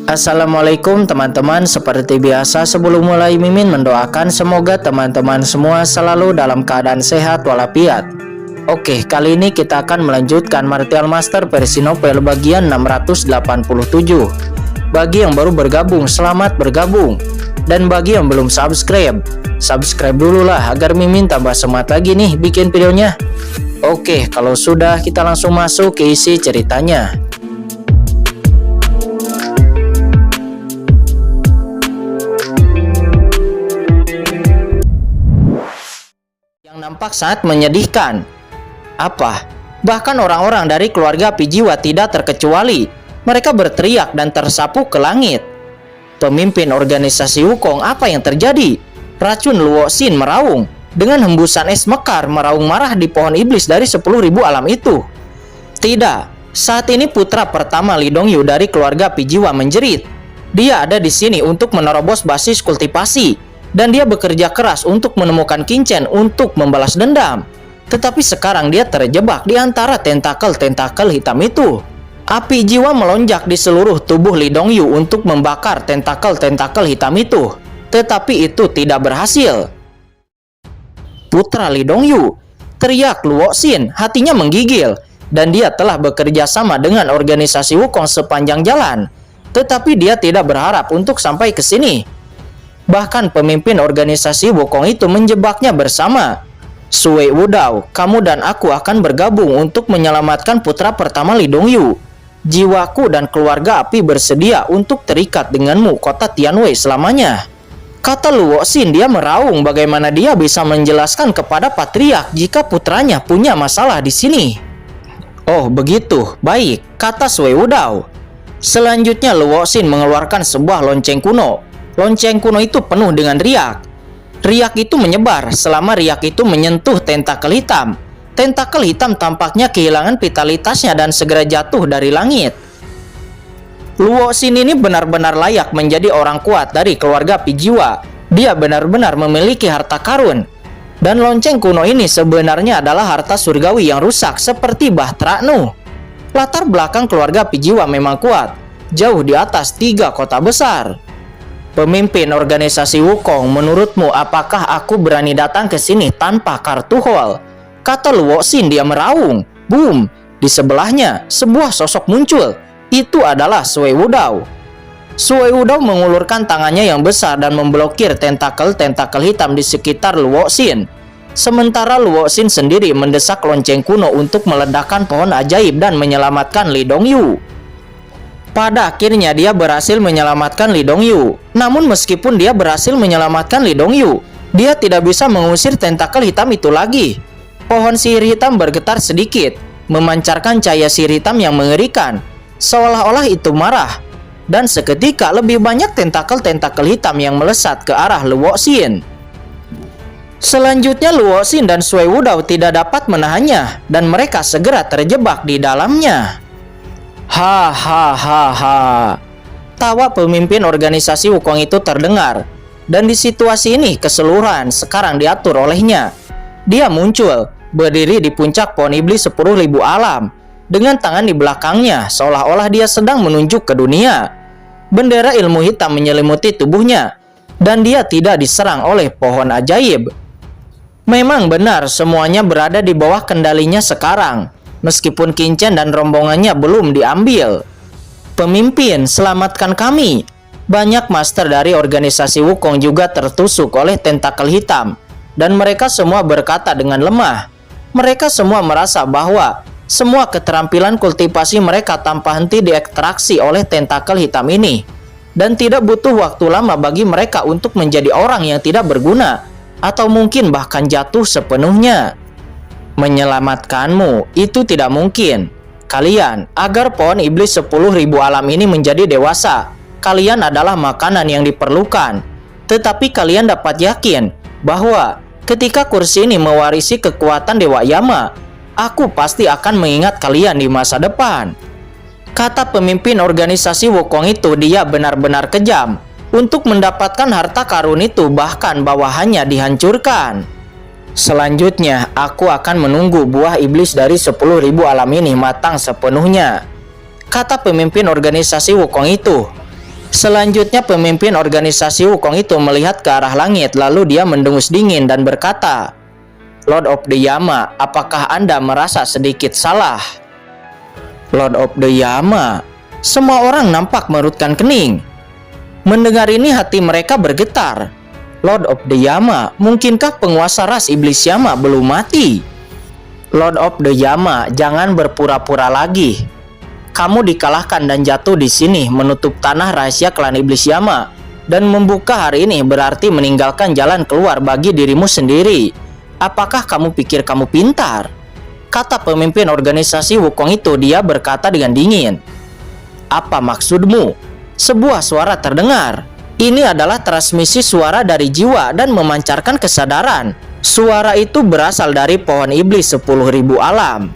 Assalamualaikum teman-teman. Seperti biasa sebelum mulai Mimin mendoakan semoga teman-teman semua selalu dalam keadaan sehat walafiat. Oke, kali ini kita akan melanjutkan Martial Master versi novel bagian 687. Bagi yang baru bergabung, selamat bergabung. Dan bagi yang belum subscribe dulu lah agar Mimin tambah semangat lagi nih bikin videonya. Oke, kalau sudah kita langsung masuk ke isi ceritanya. Nampak sangat menyedihkan. Apa? Bahkan orang-orang dari keluarga Pijiwa tidak terkecuali. Mereka berteriak dan tersapu ke langit. Pemimpin organisasi Wukong, apa yang terjadi? Racun Luoxin meraung. Dengan hembusan es mekar meraung marah di pohon iblis dari 10.000 alam itu. Tidak, saat ini putra pertama Li Dongyu dari keluarga Pijiwa menjerit. Dia ada di sini untuk menerobos basis kultivasi. Dan dia bekerja keras untuk menemukan Qingchen untuk membalas dendam. Tetapi sekarang dia terjebak di antara tentakel-tentakel hitam itu. Api jiwa melonjak di seluruh tubuh Li Dongyu untuk membakar tentakel-tentakel hitam itu. Tetapi itu tidak berhasil. Putra Li Dongyu, teriak Luoxin, hatinya menggigil. Dan dia telah bekerja sama dengan organisasi Wukong sepanjang jalan. Tetapi dia tidak berharap untuk sampai ke sini. Bahkan pemimpin organisasi Wukong itu menjebaknya bersama. Sui Wudao, kamu dan aku akan bergabung untuk menyelamatkan putra pertama Li Dongyu. Jiwaku dan keluarga api bersedia untuk terikat denganmu kota Tianwei selamanya. Kata Luoxin, dia meraung bagaimana dia bisa menjelaskan kepada patriark jika putranya punya masalah di sini. Oh begitu, baik, kata Sui Wudao. Selanjutnya Luoxin mengeluarkan sebuah lonceng kuno. Lonceng kuno itu penuh dengan riak. Riak itu menyebar selama riak itu menyentuh tentakel hitam. Tentakel hitam tampaknya kehilangan vitalitasnya dan segera jatuh dari langit. Luoxin ini benar-benar layak menjadi orang kuat dari keluarga Pijiwa. Dia benar-benar memiliki harta karun. Dan lonceng kuno ini sebenarnya adalah harta surgawi yang rusak seperti Bahtera Nuh. Latar belakang keluarga Pijiwa memang kuat, jauh di atas 3 kota besar. Pemimpin organisasi Wukong, menurutmu apakah aku berani datang ke sini tanpa kartu hall? Kata Luoxin, dia meraung. Boom! Di sebelahnya, sebuah sosok muncul. Itu adalah Sui Wudao. Sui Wudao mengulurkan tangannya yang besar dan memblokir tentakel-tentakel hitam di sekitar Luoxin. Sementara Luoxin sendiri mendesak lonceng kuno untuk meledakkan pohon ajaib dan menyelamatkan Li Dongyu. Pada akhirnya dia berhasil menyelamatkan Li Dongyu. Namun meskipun dia berhasil menyelamatkan Li Dongyu, dia tidak bisa mengusir tentakel hitam itu lagi. Pohon sihir hitam bergetar sedikit, memancarkan cahaya sihir hitam yang mengerikan, seolah-olah itu marah. Dan seketika lebih banyak tentakel-tentakel hitam yang melesat ke arah Luoxin. Selanjutnya Luoxin dan Sui Wudao tidak dapat menahannya, dan mereka segera terjebak di dalamnya. Hahaha. Tawa pemimpin organisasi Wukong itu terdengar. Dan di situasi ini keseluruhan sekarang diatur olehnya. Dia muncul, berdiri di puncak pohon iblis 10.000 alam. Dengan tangan di belakangnya, seolah-olah dia sedang menunjuk ke dunia. Bendera ilmu hitam menyelimuti tubuhnya. Dan dia tidak diserang oleh pohon ajaib. Memang benar semuanya berada di bawah kendalinya sekarang. Meskipun Qingchen dan rombongannya belum diambil. Pemimpin, selamatkan kami. Banyak master dari organisasi Wukong juga tertusuk oleh tentakel hitam. Dan mereka semua berkata dengan lemah. Mereka semua merasa bahwa semua keterampilan kultivasi mereka tanpa henti diekstraksi oleh tentakel hitam ini. Dan tidak butuh waktu lama bagi mereka untuk menjadi orang yang tidak berguna. Atau mungkin bahkan jatuh sepenuhnya. Menyelamatkanmu itu tidak mungkin. Kalian, agar pohon iblis 10.000 alam ini menjadi dewasa, kalian adalah makanan yang diperlukan. Tetapi kalian dapat yakin bahwa ketika kursi ini mewarisi kekuatan Dewa Yama, aku pasti akan mengingat kalian di masa depan. Kata pemimpin organisasi Wukong itu, dia benar-benar kejam. Untuk mendapatkan harta karun itu, bahkan bawahannya dihancurkan. Selanjutnya, aku akan menunggu buah iblis dari 10.000 alam ini matang sepenuhnya. kata pemimpin organisasi Wukong itu. Selanjutnya pemimpin organisasi Wukong itu melihat ke arah langit, lalu dia mendengus dingin dan berkata, "Lord of the Yama, apakah Anda merasa sedikit salah?" Lord of the Yama, semua orang nampak merutkan kening. Mendengar ini hati mereka bergetar. Lord of the Yama, mungkinkah penguasa ras iblis Yama belum mati? Lord of the Yama, jangan berpura-pura lagi. Kamu dikalahkan dan jatuh di sini, menutup tanah rahasia klan iblis Yama, dan membuka hari ini berarti meninggalkan jalan keluar bagi dirimu sendiri. Apakah kamu pikir kamu pintar? Kata pemimpin organisasi Wukong itu. Dia berkata dengan dingin, "Apa maksudmu?" Sebuah suara terdengar. Ini adalah transmisi suara dari jiwa dan memancarkan kesadaran. Suara itu berasal dari pohon iblis 10.000 alam.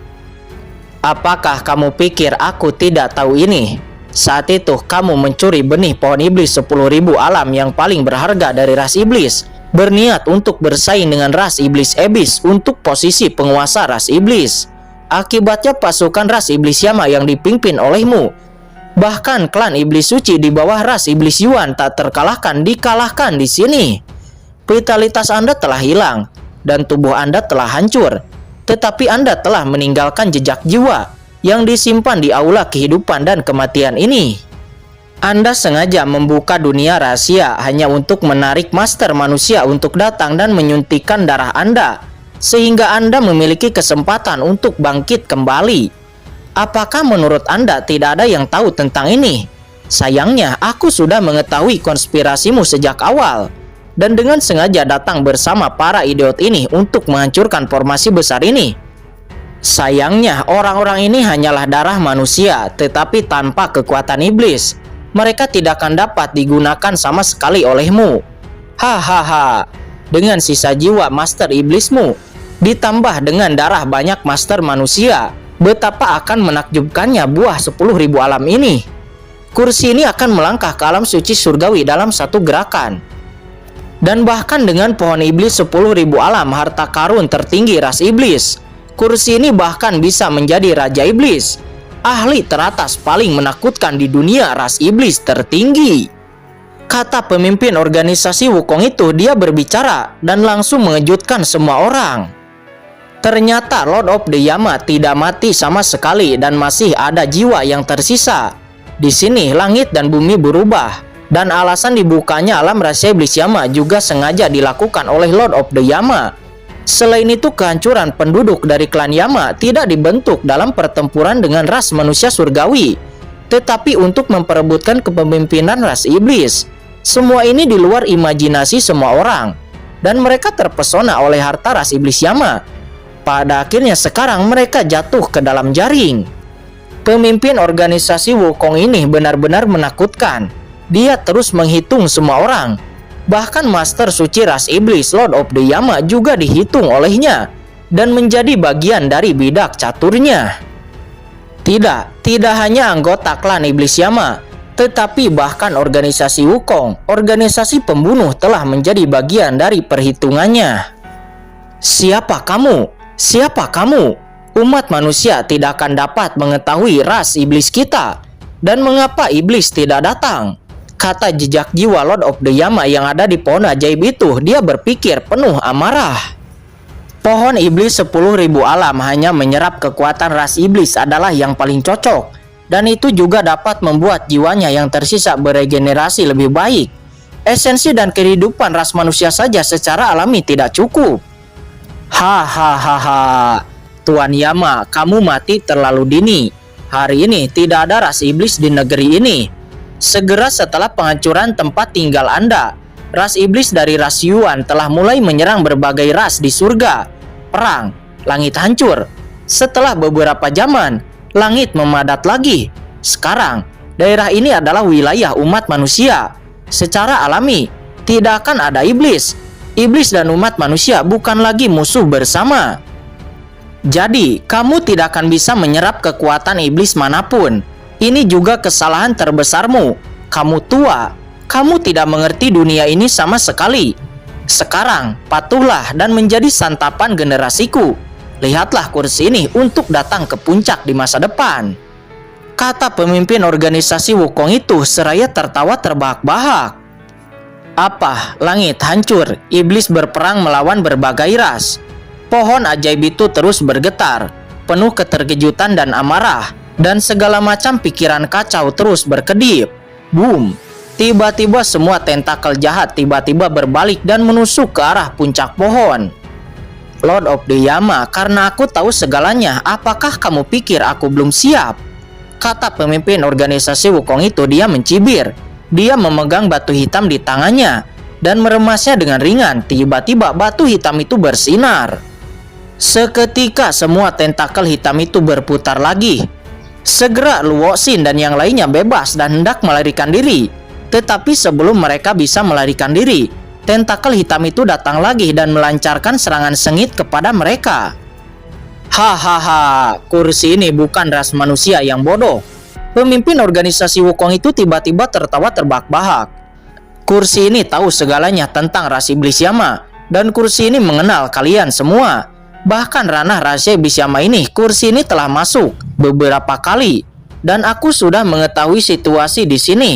Apakah kamu pikir aku tidak tahu ini? Saat itu kamu mencuri benih pohon iblis 10.000 alam yang paling berharga dari ras iblis, berniat untuk bersaing dengan ras iblis Abyss untuk posisi penguasa ras iblis. Akibatnya pasukan ras iblis Yama yang dipimpin olehmu, bahkan klan iblis suci di bawah ras iblis Yuan tak terkalahkan, dikalahkan di sini. Vitalitas Anda telah hilang dan tubuh Anda telah hancur. Tetapi Anda telah meninggalkan jejak jiwa yang disimpan di aula kehidupan dan kematian ini. Anda sengaja membuka dunia rahasia hanya untuk menarik master manusia untuk datang dan menyuntikkan darah Anda, sehingga Anda memiliki kesempatan untuk bangkit kembali. Apakah menurut Anda tidak ada yang tahu tentang ini? Sayangnya, aku sudah mengetahui konspirasimu sejak awal, dan dengan sengaja datang bersama para idiot ini untuk menghancurkan formasi besar ini. Sayangnya, orang-orang ini hanyalah darah manusia, tetapi tanpa kekuatan iblis. Mereka tidak akan dapat digunakan sama sekali olehmu. Hahaha, dengan sisa jiwa master iblismu, ditambah dengan darah banyak master manusia, betapa akan menakjubkannya buah 10.000 alam ini. Kursi ini akan melangkah ke alam suci surgawi dalam satu gerakan. Dan bahkan dengan pohon iblis 10.000 alam harta karun tertinggi ras iblis, kursi ini bahkan bisa menjadi raja iblis, ahli teratas paling menakutkan di dunia ras iblis tertinggi. Kata pemimpin organisasi Wukong itu. Dia berbicara dan langsung mengejutkan semua orang. Ternyata Lord of the Yama tidak mati sama sekali dan masih ada jiwa yang tersisa. Di sini langit dan bumi berubah. Dan alasan dibukanya alam rahasia iblis Yama juga sengaja dilakukan oleh Lord of the Yama. Selain itu, kehancuran penduduk dari klan Yama tidak dibentuk dalam pertempuran dengan ras manusia surgawi, tetapi untuk memperebutkan kepemimpinan ras iblis. Semua ini di luar imajinasi semua orang, dan mereka terpesona oleh harta ras iblis Yama. Pada akhirnya sekarang mereka jatuh ke dalam jaring. Pemimpin organisasi Wukong ini benar-benar menakutkan. Dia terus menghitung semua orang. Bahkan Master Suci Ras Iblis Lord of the Yama juga dihitung olehnya dan menjadi bagian dari bidak caturnya. Tidak hanya anggota klan Iblis Yama, tetapi bahkan organisasi Wukong, organisasi pembunuh, telah menjadi bagian dari perhitungannya. Siapa kamu? Siapa kamu? Umat manusia tidak akan dapat mengetahui ras iblis kita. Dan mengapa iblis tidak datang? Kata jejak jiwa Lord of the Yama yang ada di pohon ajaib itu. Dia berpikir penuh amarah. Pohon iblis 10.000 alam hanya menyerap kekuatan ras iblis adalah yang paling cocok. Dan itu juga dapat membuat jiwanya yang tersisa beregenerasi lebih baik. Esensi dan kehidupan ras manusia saja secara alami tidak cukup. Hahaha, Tuan Yama, kamu mati terlalu dini. Hari ini tidak ada ras iblis di negeri ini. Segera setelah penghancuran tempat tinggal Anda, ras iblis dari ras Yuan telah mulai menyerang berbagai ras di surga. Perang, langit hancur. Setelah beberapa zaman, langit memadat lagi. Sekarang, daerah ini adalah wilayah umat manusia. Secara alami, tidak akan ada iblis. Iblis dan umat manusia bukan lagi musuh bersama. Jadi, kamu tidak akan bisa menyerap kekuatan iblis manapun. Ini juga kesalahan terbesarmu. Kamu tua. Kamu tidak mengerti dunia ini sama sekali. Sekarang, patuhlah dan menjadi santapan generasiku. Lihatlah kursi ini untuk datang ke puncak di masa depan. kata pemimpin organisasi Wukong itu seraya tertawa terbahak-bahak. Apa? Langit hancur, iblis berperang melawan berbagai ras. Pohon ajaib itu terus bergetar, penuh keterkejutan dan amarah, dan segala macam pikiran kacau terus berkedip. Boom! Tiba-tiba semua tentakel jahat tiba-tiba berbalik dan menusuk ke arah puncak pohon. Lord of the Yama, karena aku tahu segalanya, apakah kamu pikir aku belum siap? Kata pemimpin organisasi Wukong itu. Dia mencibir. Dia memegang batu hitam di tangannya dan meremasnya dengan ringan. Tiba-tiba batu hitam itu bersinar. Seketika semua tentakel hitam itu berputar lagi. Segera Luo Xin dan yang lainnya bebas dan hendak melarikan diri. Tetapi sebelum mereka bisa melarikan diri, tentakel hitam itu datang lagi dan melancarkan serangan sengit kepada mereka. Hahaha, kursi ini bukan ras manusia yang bodoh. Pemimpin organisasi Wukong itu tiba-tiba tertawa terbahak-bahak. Kursi ini tahu segalanya tentang ras iblis Yama, dan kursi ini mengenal kalian semua. Bahkan ranah rahasia iblis Yama ini, kursi ini telah masuk beberapa kali, dan aku sudah mengetahui situasi di sini.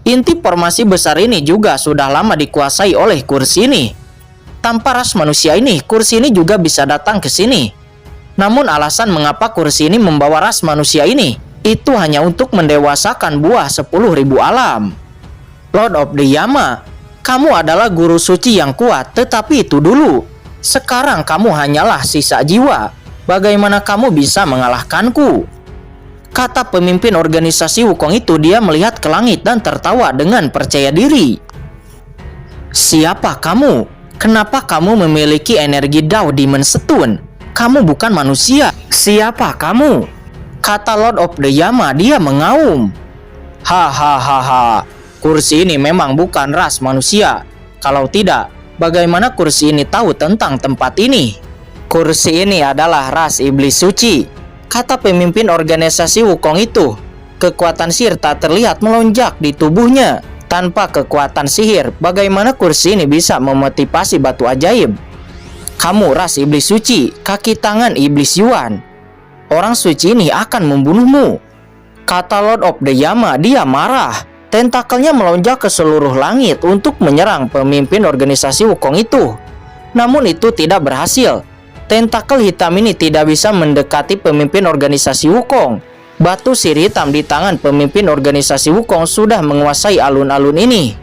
Inti formasi besar ini juga sudah lama dikuasai oleh kursi ini. Tanpa ras manusia ini, kursi ini juga bisa datang ke sini. Namun alasan mengapa kursi ini membawa ras manusia ini, itu hanya untuk mendewasakan buah 10.000 alam. Lord of the Yama, kamu adalah guru suci yang kuat, tetapi itu dulu. Sekarang kamu hanyalah sisa jiwa. Bagaimana kamu bisa mengalahkanku? Kata pemimpin organisasi Wukong itu. Dia melihat ke langit dan tertawa dengan percaya diri. Siapa kamu? Kenapa kamu memiliki energi Dao Demon Stone? Kamu bukan manusia. Siapa kamu? Kata Lord of the Yama. Dia mengaum. Hahaha, kursi ini memang bukan ras manusia. Kalau tidak, bagaimana kursi ini tahu tentang tempat ini? Kursi ini adalah ras iblis suci, kata pemimpin organisasi Wukong itu. Kekuatan sihir tak terlihat melonjak di tubuhnya. Tanpa kekuatan sihir, bagaimana kursi ini bisa memotivasi batu ajaib? Kamu ras iblis suci, kaki tangan iblis Yuan. Orang suci ini akan membunuhmu, kata Lord of the Yama. Dia marah. Tentakelnya melonjak ke seluruh langit untuk menyerang pemimpin organisasi Wukong itu. Namun itu tidak berhasil. Tentakel hitam ini tidak bisa mendekati pemimpin organisasi Wukong. Batu sihir hitam di tangan pemimpin organisasi Wukong sudah menguasai alun-alun ini.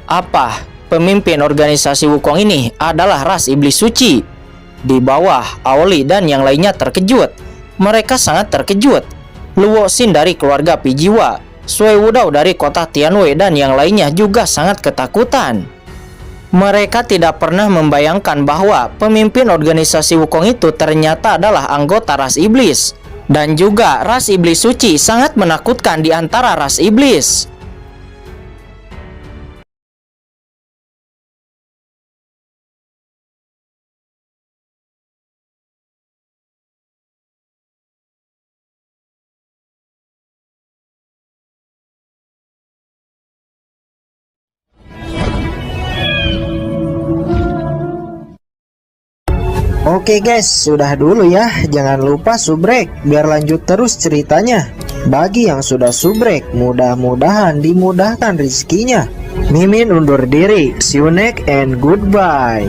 Apa? Pemimpin organisasi Wukong ini adalah ras iblis suci. Di bawah, Aoli dan yang lainnya terkejut. Mereka sangat terkejut. Luo Xin dari keluarga Pijiwa, Sui Wudao dari kota Tianwei dan yang lainnya juga sangat ketakutan. Mereka tidak pernah membayangkan bahwa pemimpin organisasi Wukong itu ternyata adalah anggota ras iblis. Dan juga ras iblis suci sangat menakutkan di antara ras iblis. Oke guys, sudah dulu ya. Jangan lupa subrek biar lanjut terus ceritanya. Bagi yang sudah subrek, mudah-mudahan dimudahkan rezekinya. Mimin undur diri. See you next and goodbye.